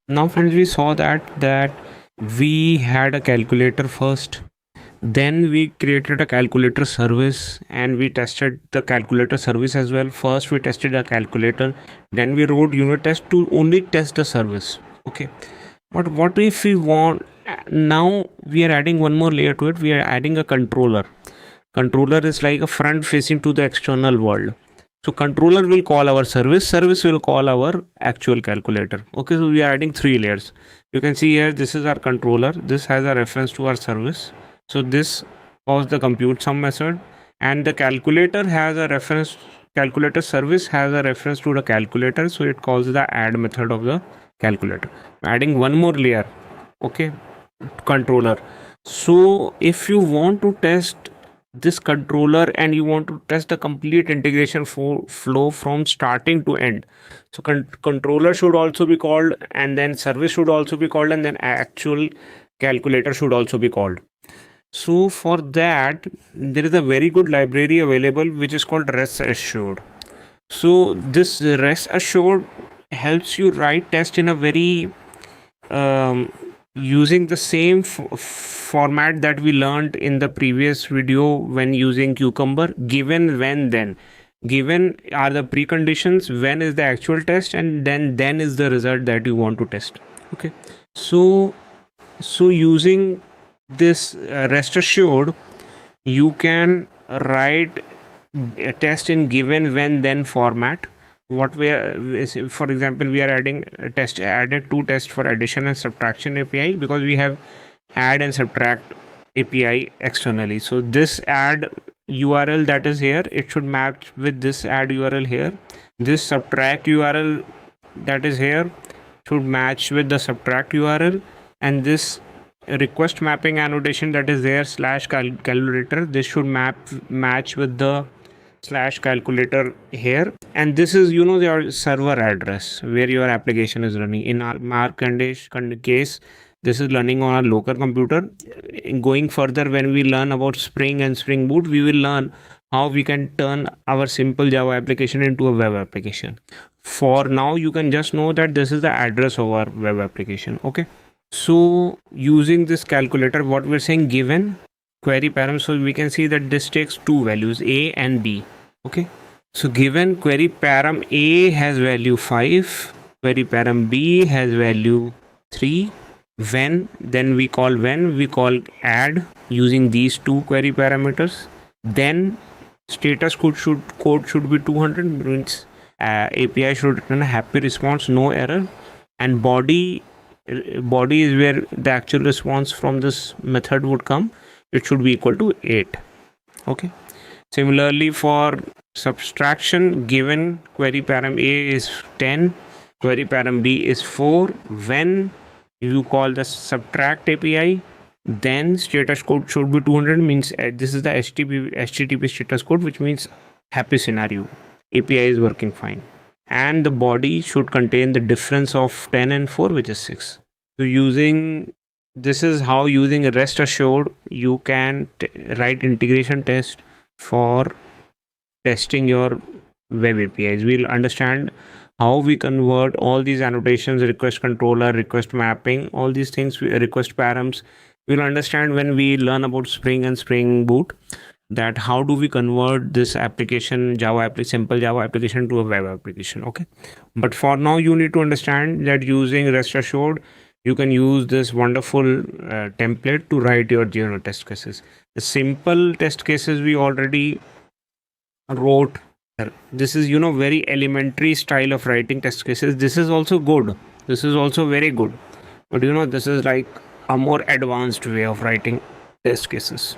Now friends, we saw that we had a calculator first, then we created a calculator service and we tested the calculator service as well. First we tested a calculator, then we wrote unit test to only test the service. Okay, but what if we want, now we are adding one more layer to it. We are adding a controller. Controller is like a front facing to the external world. So controller will call our service will call our actual calculator. Okay, so we are adding three layers. You can see here, this is our controller, this has a reference to our service, so this calls the compute sum method, and the calculator has a reference, calculator service has a reference to the calculator, so it calls the add method of the calculator. Adding one more layer, okay, controller. So if you want to test this controller and you want to test the complete integration flow from starting to end, so controller should also be called, and then service should also be called, and then actual calculator should also be called. So for that, there is a very good library available which is called restassured. So this restassured helps you write test in a very using the same format that we learned in the previous video when using cucumber. Given, when, then. Given are the preconditions, when is the actual test, and then is the result that you want to test. Okay, so using this rest assured, you can write a test in given, when, then format. What we are, for example, we are adding a test, added two tests for addition and subtraction API, because we have add and subtract API externally. So this add URL that is here, it should match with this add URL here. This subtract URL that is here should match with the subtract URL, and this request mapping annotation that is there slash calculator, this should match with the slash calculator here, and this is, you know, your server address where your application is running. In our case, this is running on a local computer. Going further, when we learn about Spring and Spring Boot, we will learn how we can turn our simple Java application into a web application. For now, you can just know that this is the address of our web application. Okay, so using this calculator, what we're saying, given queryParam, so we can see that this takes two values, a and b. Okay, so given queryParam a has value 5, queryParam b has value 3. When, then we call add using these two query parameters. Then status code should be 200, means API should return a happy response, no error, and body is where the actual response from this method would come. It should be equal to 8. Okay, similarly for subtraction, given queryParam a is 10, queryParam b is 4. When you call the subtract API, then status code should be 200, means this is the HTTP status code, which means happy scenario, API is working fine, and the body should contain the difference of 10 and 4, which is 6. So using this is how, using a rest assured, you can write integration test for testing your web APIs. We'll understand how we convert all these annotations, request controller, request mapping, all these things, request params. We'll understand when we learn about Spring and Spring Boot, that how do we convert this application, simple Java application, to a web application. Okay, but for now you need to understand that using rest assured, you can use this wonderful template to write your JUnit test cases. The simple test cases we already wrote. This is, you know, very elementary style of writing test cases. This is also good, this is also very good, but you know, this is like a more advanced way of writing test cases.